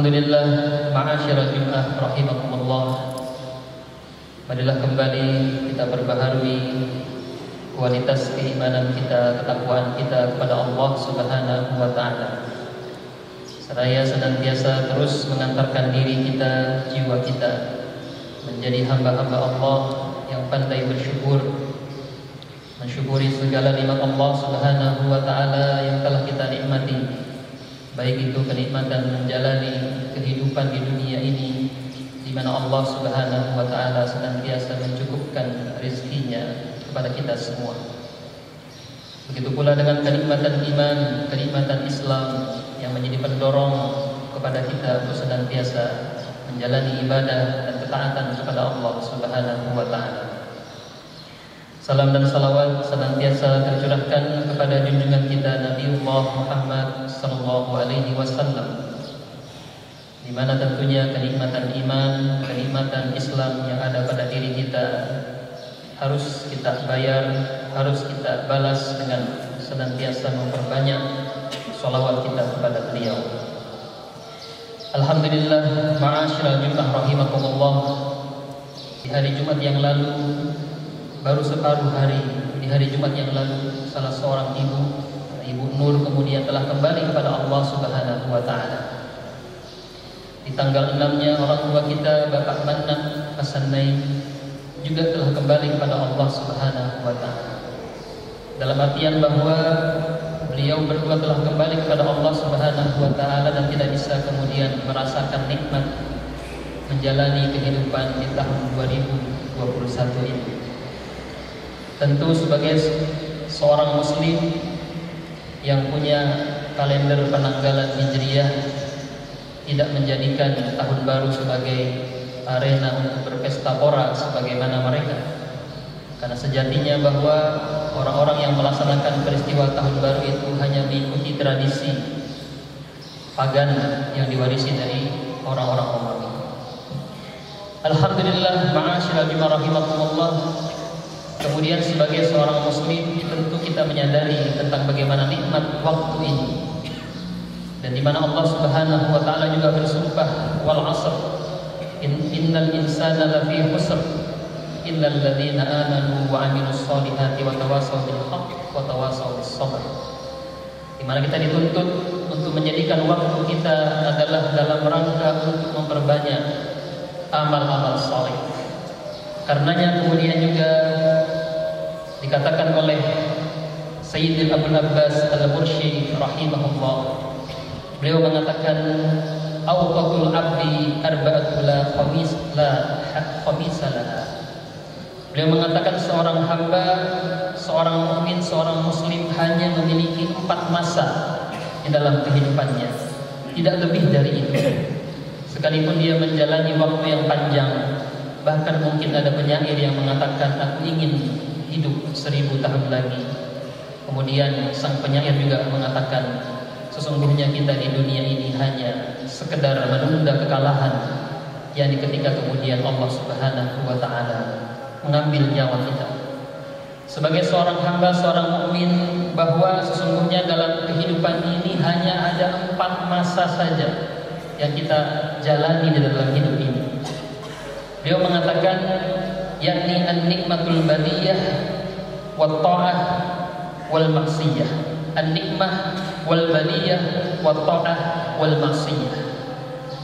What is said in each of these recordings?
Alhamdulillah, ma'asyiral jum'ah rahimakumullah. Marilah kembali kita perbaharui kualitas keimanan kita, ketakwaan kita kepada Allah Subhanahu wa taala. Seraya senantiasa terus mengantarkan diri kita, jiwa kita menjadi hamba-hamba Allah yang pandai bersyukur, mensyukuri segala nikmat Allah Subhanahu wa taala yang telah kita nikmati. Baik itu kenikmatan menjalani kehidupan di dunia ini, di mana Allah Subhanahu wa taala senantiasa mencukupkan rezekinya kepada kita semua. Begitu pula dengan kenikmatan iman, kenikmatan Islam yang menjadi pendorong kepada kita untuk senantiasa menjalani ibadah dan ketaatan kepada Allah Subhanahu wa taala. Salam dan salawat senantiasa tercurahkan kepada junjungan kita Nabiullah Muhammad sallallahu alaihi wasallam, di mana tentunya kenikmatan iman, kenikmatan Islam yang ada pada diri kita harus kita bayar, harus kita balas dengan senantiasa memperbanyak sholawat kita kepada beliau. Alhamdulillah, ma'asyiral jum'ah rahimakumullah. Di hari Jumat yang lalu, baru separuh hari, di hari Jumat yang lalu, salah seorang Ibu Nur kemudian telah kembali kepada Allah Subhanahu wa taala. Di tanggal 6-nya orang tua kita Bapak Manan Hasan Naim juga telah kembali kepada Allah Subhanahu wa taala. Dalam artian bahwa beliau berdua telah kembali kepada Allah Subhanahu wa taala dan tidak bisa kemudian merasakan nikmat menjalani kehidupan di tahun 2021 ini. Tentu sebagai seorang muslim yang punya kalender penanggalan Hijriah, tidak menjadikan tahun baru sebagai arena untuk berpesta pora sebagaimana mereka. Karena sejatinya bahwa orang-orang yang melaksanakan peristiwa tahun baru itu hanya mengikuti tradisi pagan yang diwarisi dari orang-orang Romawi. Alhamdulillah, ma'asyiral jum'ah rahimakumullah. Kemudian sebagai seorang muslim tentu kita menyadari tentang bagaimana nikmat waktu ini, dan di mana Allah Subhanahu wa taala juga bersumpah, wal 'ashr innal insana lafi khusr illal ladzina amanu wa 'amilus shalihati wa tawassaw bil haqq wa tawassaw bis sabr. Di mana kita dituntut untuk menjadikan waktu kita adalah dalam rangka untuk memperbanyak amal-amal saleh. Karenanya kemudian juga dikatakan oleh Sayyidil Abul Abbas Al-Mursyid rahimahullah, beliau mengatakan awqatul abdi arba'atul la khamisalah. Beliau mengatakan seorang hamba, seorang mukmin, seorang muslim hanya memiliki 4 masa di dalam kehidupannya, tidak lebih dari itu. Sekalipun dia menjalani waktu yang panjang, bahkan mungkin ada penyair yang mengatakan aku ingin hidup 1000 tahun lagi. Kemudian sang penyair juga mengatakan sesungguhnya kita di dunia ini hanya sekedar menunda kekalahan, yakni ketika kemudian Allah Subhanahu wa taala mengambil nyawa kita. Sebagai seorang hamba, seorang mukmin, bahwa sesungguhnya dalam kehidupan ini hanya ada 4 masa saja yang kita jalani di dalam hidup ini. Beliau mengatakan yakni an-nikmatul badiyah wat ta'ah wal maksiyah. An-nikmah wal badiyah wat ta'ah wal maksiyah.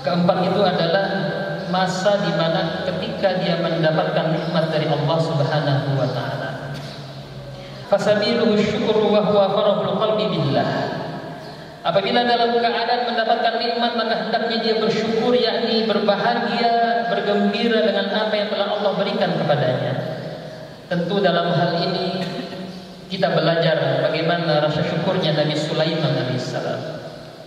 Keempat itu adalah masa di mana ketika dia mendapatkan nikmat dari Allah Subhanahu wa taala. Fasabiluhu syukru wa huwa farahul qalbi billah. Apabila dalam keadaan mendapatkan nikmat, maka hendaknya dia bersyukur, yakni berbahagia, bergembira dengan apa yang telah Allah berikan kepadanya. Tentu dalam hal ini kita belajar bagaimana rasa syukurnya Nabi Sulaiman alaihissalam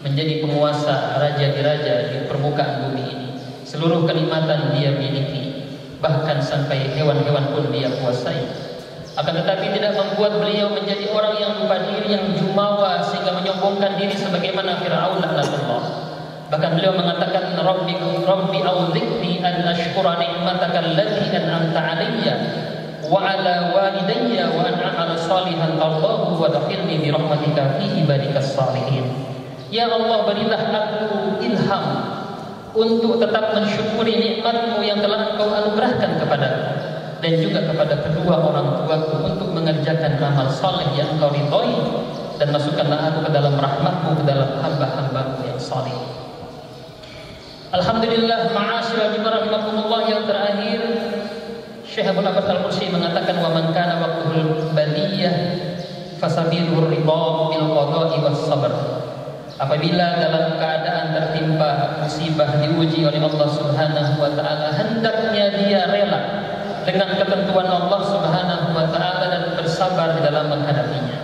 menjadi penguasa, raja di raja di permukaan bumi ini. Seluruh kenikmatan dia miliki, bahkan sampai hewan-hewan pun dia kuasai. Akan tetapi tidak membuat beliau menjadi orang yang lupa diri, yang jumawa, sehingga menyombongkan diri sebagaimana Fir'aun laknatullah. Bahkan beliau mengatakan, Rabbi a'udzikni an ashkura ni'mataka allati an'amta 'alayya wa 'ala walidayya wa an a'mala shalihan tardahu wa dakhilni bi rahmatika fi ibadikas shalihin. Ya Allah, berilah aku ilham untuk tetap mensyukuri nikmat-Mu yang telah Engkau anugerahkan kepadaku, dan juga kepada kedua orang tuaku untuk mengerjakan amal saleh yang Engkau ridhoi, dan masukkanlah aku ke dalam rahmat-Mu, ke dalam hamba-hamba-Mu yang saleh. Alhamdulillah, ma'asyiral jemaah rahimakumullah, yang terakhir Syekh Abdul Abbas Al-Qursi mengatakan, wa man kana waqtul baliyah fasabiluhu ridha bil qada'i was sabr. Apabila dalam keadaan tertimpa musibah, diuji oleh Allah Subhanahu wa taala, hendaknya dia rela dengan ketentuan Allah Subhanahu wa taala dan bersabar di dalam menghadapinya.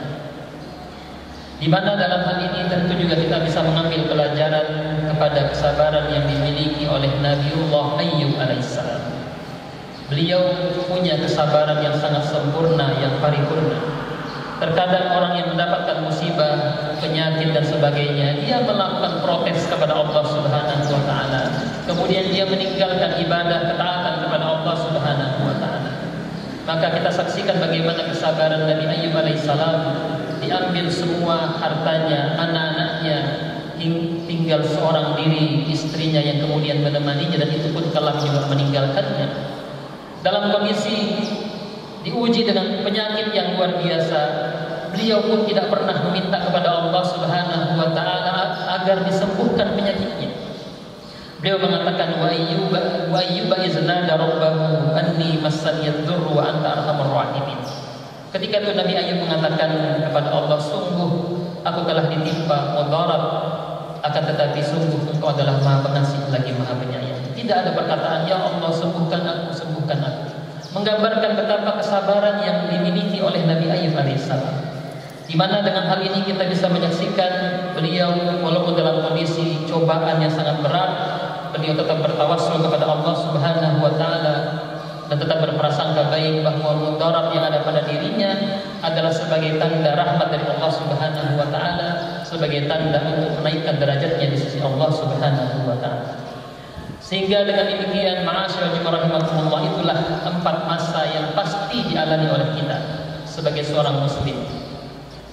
Di mana dalam hal ini tentu juga kita bisa mengambil pelajaran kepada kesabaran yang dimiliki oleh Nabiullah Ayyub alaihissalam. Beliau punya kesabaran yang sangat sempurna, yang paripurna. Terkadang orang yang mendapatkan musibah, penyakit dan sebagainya, dia melakukan protes kepada Allah Subhanahu wa taala. Kemudian dia meninggalkan ibadah ketaatan kepada Allah Subhanahu wa taala. Maka kita saksikan bagaimana kesabaran Nabi Ayyub alaihissalam. Diambil semua hartanya, anak-anaknya, tinggal seorang diri istrinya yang kemudian menemaninya, dan itu pun kelak juga meninggalkannya. Dalam kondisi diuji dengan penyakit yang luar biasa, beliau pun tidak pernah meminta kepada Allah Subhanahu wa taala agar disembuhkan penyakitnya. Beliau mengatakan, wa ayyuba iznada rabbahu anni massani dzurru wa anta arhamur rahimin. Ketika itu Nabi Ayyub mengatakan kepada Allah, sungguh aku telah ditimpa mudarat, akan tetapi sungguh Engkau adalah Maha Pengasih lagi Maha Penyayang. Tidak ada perkataan, ya Allah sembuhkan aku, sembuhkan aku. Menggambarkan betapa kesabaran yang dimiliki oleh Nabi Ayyub alaihissalam. Di mana dengan hal ini kita bisa menyaksikan beliau walaupun dalam kondisi cobaan yang sangat berat, beliau tetap bertawassul kepada Allah Subhanahu wa taala dan tetap berprasangka baik bahwa mudarat yang ada pada dirinya adalah sebagai tanda rahmat dari Allah Subhanahu wa taala, sebagai tanda untuk menaikkan derajatnya di sisi Allah Subhanahu wa taala. Sehingga dengan demikian, ma'asyiral jemaah rahimakumullah, itulah 4 masa yang pasti dialami oleh kita sebagai seorang muslim,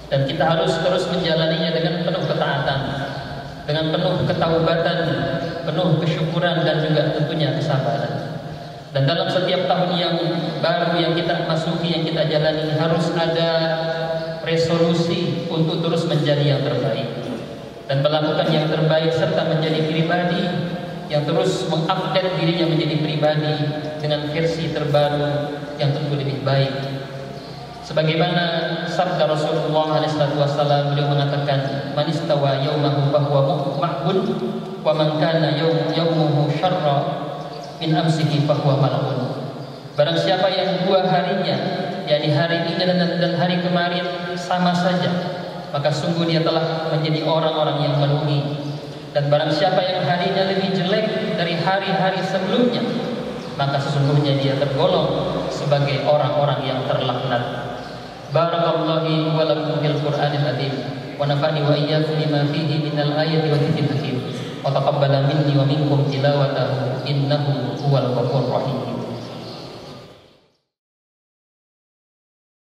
dan kita harus terus menjalaninya dengan penuh ketaatan, dengan penuh ketaubatan, penuh kesyukuran, dan juga tentunya kesabaran. Dan dalam setiap tahun yang baru yang kita masuki, yang kita jalani, harus ada resolusi untuk terus menjadi yang terbaik dan melakukan yang terbaik, serta menjadi pribadi yang terus mengupdate dirinya menjadi pribadi dengan versi terbaru yang tentu lebih baik. Sebagaimana sabda Rasulullah SAW, beliau mengatakan, man istawa yaumahu bahwa ma'bun wa man kana yaumuhu syarra min amsihi fahuwa mal'un. Barang siapa yang 2 harinya, yakni hari ini dan hari kemarin sama saja, maka sungguh dia telah menjadi orang-orang yang merugi. Dan barang siapa yang harinya lebih jelek dari hari-hari sebelumnya, maka sesungguhnya dia tergolong sebagai orang-orang yang terlaknat. Barakallahu wa lakum fil Qur'anil azim, wa nafa'ni wa iyyakum bima fihi minal ayati wa dzikril hakim. Wa taqabbala minni wa minkum tilawatahu innahu huwal ghafurur rahim.